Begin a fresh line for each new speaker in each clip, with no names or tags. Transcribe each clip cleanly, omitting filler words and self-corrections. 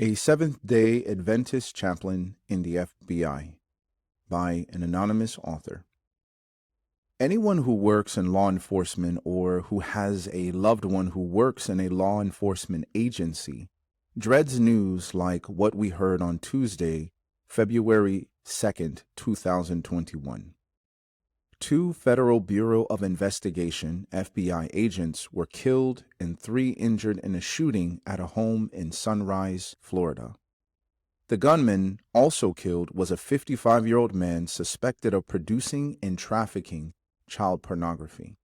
A Seventh-day Adventist Chaplain in the FBI by an anonymous author. Anyone who works in law enforcement or who has a loved one who works in a law enforcement agency dreads news like what we heard on Tuesday, February 2nd, 2021. 2 Federal Bureau of Investigation (FBI) agents were killed and 3 injured in a shooting at a home in Sunrise, Florida. The gunman also killed was a 55-year-old man suspected of producing and trafficking child pornography.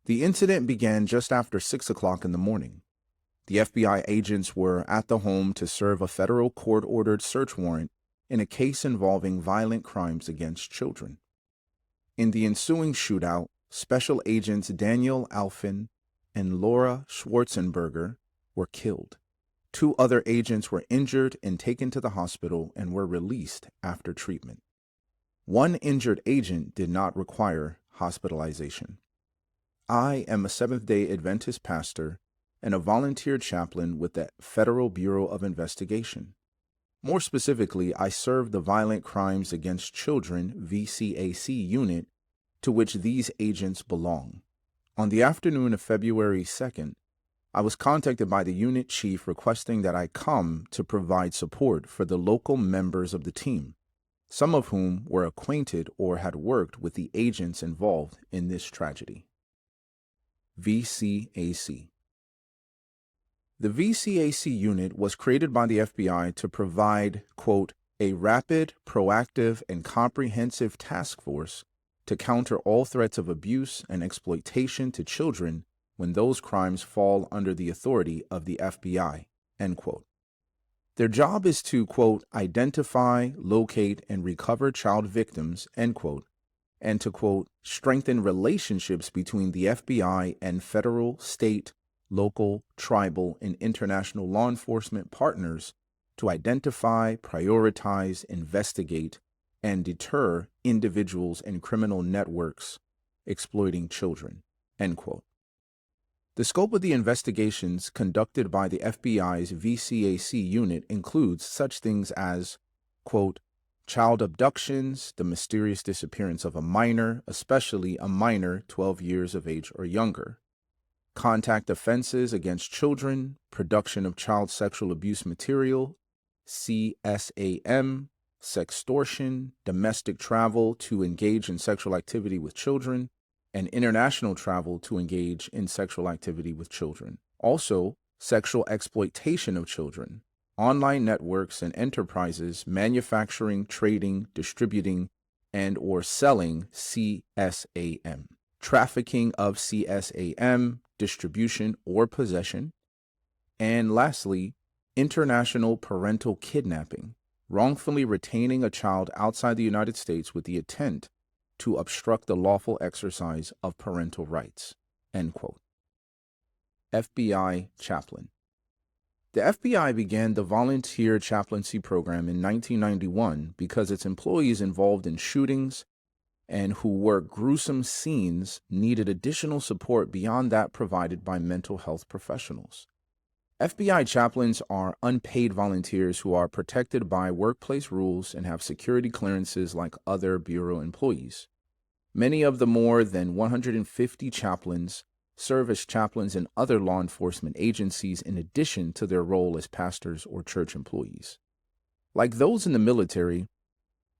The incident began just after 6 o'clock in the morning. The FBI agents were at the home to serve a federal court-ordered search warrant in a case involving violent crimes against children. In the ensuing shootout, Special Agents Daniel Alfin and Laura Schwarzenberger were killed. 2 other agents were injured and taken to the hospital and were released after treatment. 1 injured agent did not require hospitalization. I am a Seventh-day Adventist pastor and a volunteer chaplain with the Federal Bureau of Investigation. More specifically, I serve the Violent Crimes Against Children VCAC unit to which these agents belong. On the afternoon of February 2nd, I was contacted by the unit chief requesting that I come to provide support for the local members of the team, some of whom were acquainted or had worked with the agents involved in this tragedy. VCAC. The VCAC unit was created by the FBI to provide, quote, a rapid, proactive, and comprehensive task force to counter all threats of abuse and exploitation to children when those crimes fall under the authority of the FBI, end quote. Their job is to, quote, identify, locate, and recover child victims, end quote, and to, quote, strengthen relationships between the FBI and federal, state, local, tribal, and international law enforcement partners to identify, prioritize, investigate, and deter individuals and criminal networks exploiting children, end quote. The scope of the investigations conducted by the FBI's VCAC unit includes such things as, quote, child abductions, the mysterious disappearance of a minor, especially a minor 12 years of age or younger, contact offenses against children, production of child sexual abuse material, CSAM, sextortion, domestic travel to engage in sexual activity with children, and international travel to engage in sexual activity with children. Also, sexual exploitation of children, online networks and enterprises manufacturing, trading, distributing, and or selling CSAM, trafficking of CSAM, distribution or possession, and lastly, international parental kidnapping, wrongfully retaining a child outside the United States with the intent to obstruct the lawful exercise of parental rights, end quote. FBI Chaplain. The FBI began the volunteer chaplaincy program in 1991 because its employees involved in shootings and who worked gruesome scenes needed additional support beyond that provided by mental health professionals. FBI chaplains are unpaid volunteers who are protected by workplace rules and have security clearances like other Bureau employees. Many of the more than 150 chaplains serve as chaplains in other law enforcement agencies in addition to their role as pastors or church employees. Like those in the military,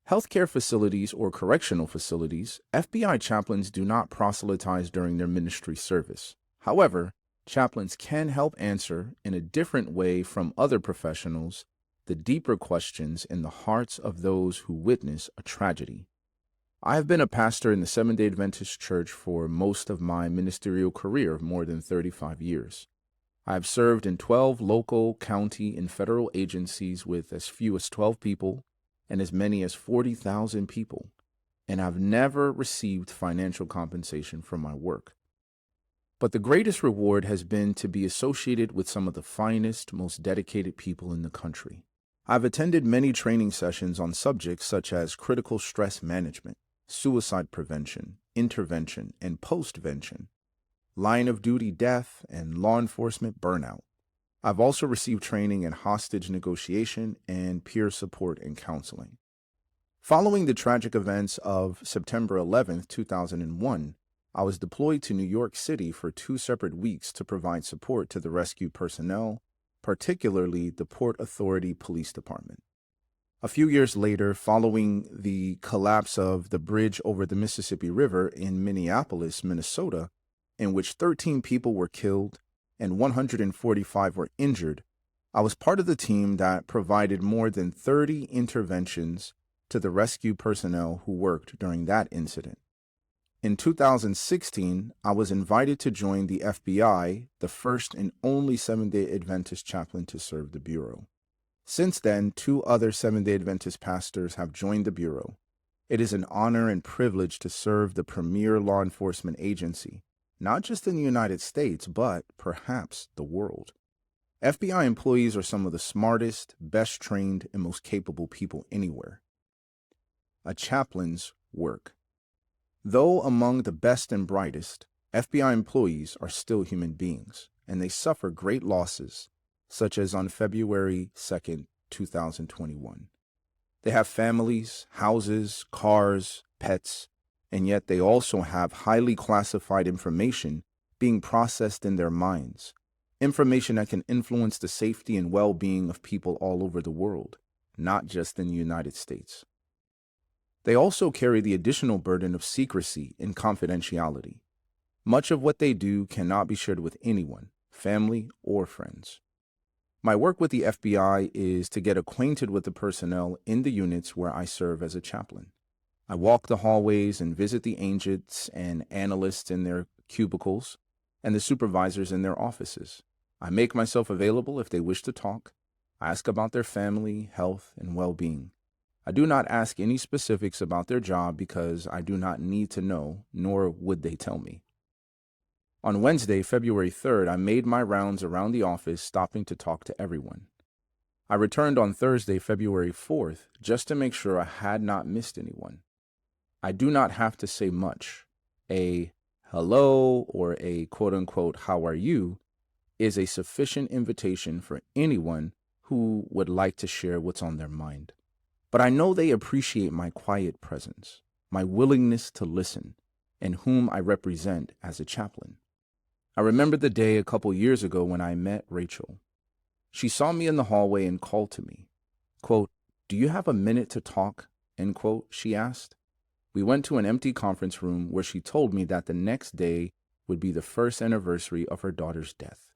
healthcare facilities, or correctional facilities, FBI chaplains do not proselytize during their ministry service. However, chaplains can help answer, in a different way from other professionals, the deeper questions in the hearts of those who witness a tragedy. I have been a pastor in the Seventh-day Adventist Church for most of my ministerial career of more than 35 years. I have served in 12 local, county, and federal agencies with as few as 12 people and as many as 40,000 people, and I've never received financial compensation for my work. But the greatest reward has been to be associated with some of the finest, most dedicated people in the country. I've attended many training sessions on subjects such as critical stress management, suicide prevention, intervention, and postvention, line of duty death, and law enforcement burnout. I've also received training in hostage negotiation and peer support and counseling. Following the tragic events of September 11th, 2001, I was deployed to New York City for 2 separate weeks to provide support to the rescue personnel, particularly the Port Authority Police Department. A few years later, following the collapse of the bridge over the Mississippi River in Minneapolis, Minnesota, in which 13 people were killed and 145 were injured, I was part of the team that provided more than 30 interventions to the rescue personnel who worked during that incident. In 2016, I was invited to join the FBI, the first and only Seventh-day Adventist chaplain to serve the Bureau. Since then, 2 other Seventh-day Adventist pastors have joined the Bureau. It is an honor and privilege to serve the premier law enforcement agency, not just in the United States, but perhaps the world. FBI employees are some of the smartest, best trained, and most capable people anywhere. A chaplain's work. Though among the best and brightest, FBI employees are still human beings, and they suffer great losses, such as on February 2nd, 2021. They have families, houses, cars, pets, and yet they also have highly classified information being processed in their minds, information that can influence the safety and well-being of people all over the world, not just in the United States. They also carry the additional burden of secrecy and confidentiality. Much of what they do cannot be shared with anyone, family or friends. My work with the FBI is to get acquainted with the personnel in the units where I serve as a chaplain. I walk the hallways and visit the agents and analysts in their cubicles and the supervisors in their offices. I make myself available if they wish to talk. I ask about their family, health, and well-being. I do not ask any specifics about their job because I do not need to know, nor would they tell me. On Wednesday, February 3rd, I made my rounds around the office, stopping to talk to everyone. I returned on Thursday, February 4th, just to make sure I had not missed anyone. I do not have to say much. A hello or a quote-unquote how are you is a sufficient invitation for anyone who would like to share what's on their mind. But I know they appreciate my quiet presence, my willingness to listen, and whom I represent as a chaplain. I remember the day a couple years ago when I met Rachel. She saw me in the hallway and called to me. Quote, "Do you have a minute to talk?" End quote, she asked. We went to an empty conference room where she told me that the next day would be the first anniversary of her daughter's death.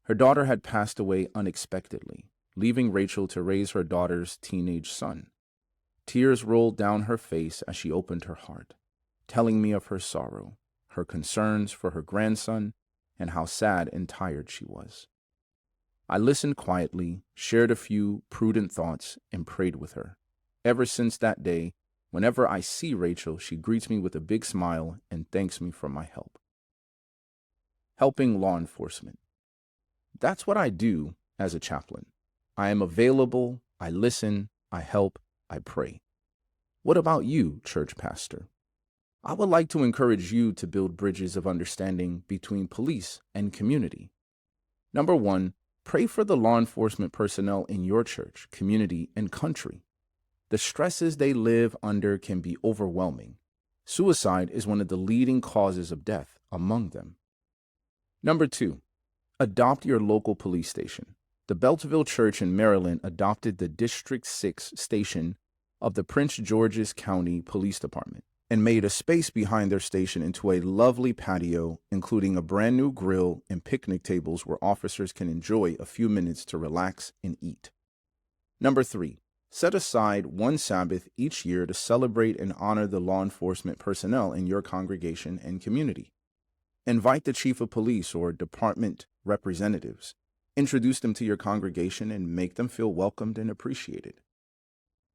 Her daughter had passed away unexpectedly, leaving Rachel to raise her daughter's teenage son. Tears rolled down her face as she opened her heart, telling me of her sorrow, her concerns for her grandson, and how sad and tired she was. I listened quietly, shared a few prudent thoughts, and prayed with her. Ever since that day, whenever I see Rachel, she greets me with a big smile and thanks me for my help. Helping law enforcement. That's what I do as a chaplain. I am available, I listen, I help, I pray. What about you, church pastor? I would like to encourage you to build bridges of understanding between police and community. Number 1, pray for the law enforcement personnel in your church, community, and country. The stresses they live under can be overwhelming. Suicide is one of the leading causes of death among them. Number 2, adopt your local police station. The Beltsville Church in Maryland adopted the District 6 station of the Prince George's County Police Department and made a space behind their station into a lovely patio, including a brand new grill and picnic tables where officers can enjoy a few minutes to relax and eat. Number 3, set aside one Sabbath each year to celebrate and honor the law enforcement personnel in your congregation and community. Invite the chief of police or department representatives. Introduce them to your congregation and make them feel welcomed and appreciated.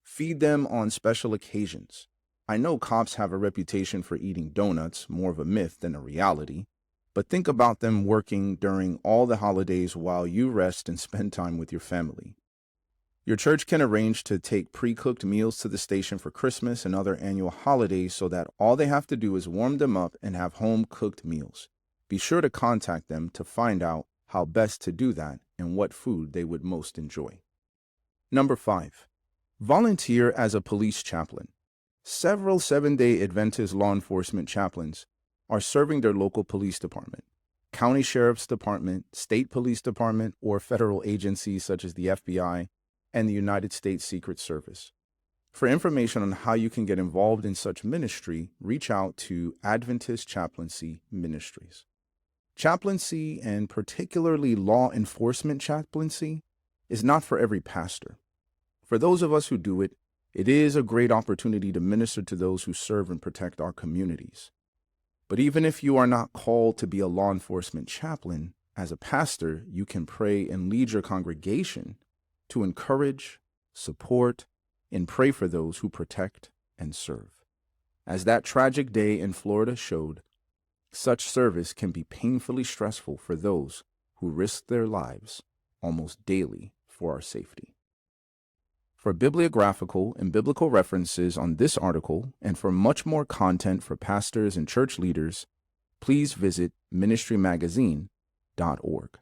Feed them on special occasions. I know cops have a reputation for eating donuts, more of a myth than a reality, but think about them working during all the holidays while you rest and spend time with your family. Your church can arrange to take pre-cooked meals to the station for Christmas and other annual holidays so that all they have to do is warm them up and have home-cooked meals. Be sure to contact them to find out how best to do that and what food they would most enjoy. Number 5. Volunteer as a police chaplain. Several Seventh-day Adventist law enforcement chaplains are serving their local police department, county sheriff's department, state police department, or federal agencies such as the FBI and the United States Secret Service. For information on how you can get involved in such ministry, reach out to Adventist Chaplaincy Ministries. Chaplaincy, and particularly law enforcement chaplaincy, is not for every pastor. For those of us who do it, it is a great opportunity to minister to those who serve and protect our communities. But even if you are not called to be a law enforcement chaplain, as a pastor, you can pray and lead your congregation to encourage, support, and pray for those who protect and serve. As that tragic day in Florida showed, such service can be painfully stressful for those who risk their lives almost daily for our safety. For bibliographical and biblical references on this article, and for much more content for pastors and church leaders, please visit ministrymagazine.org.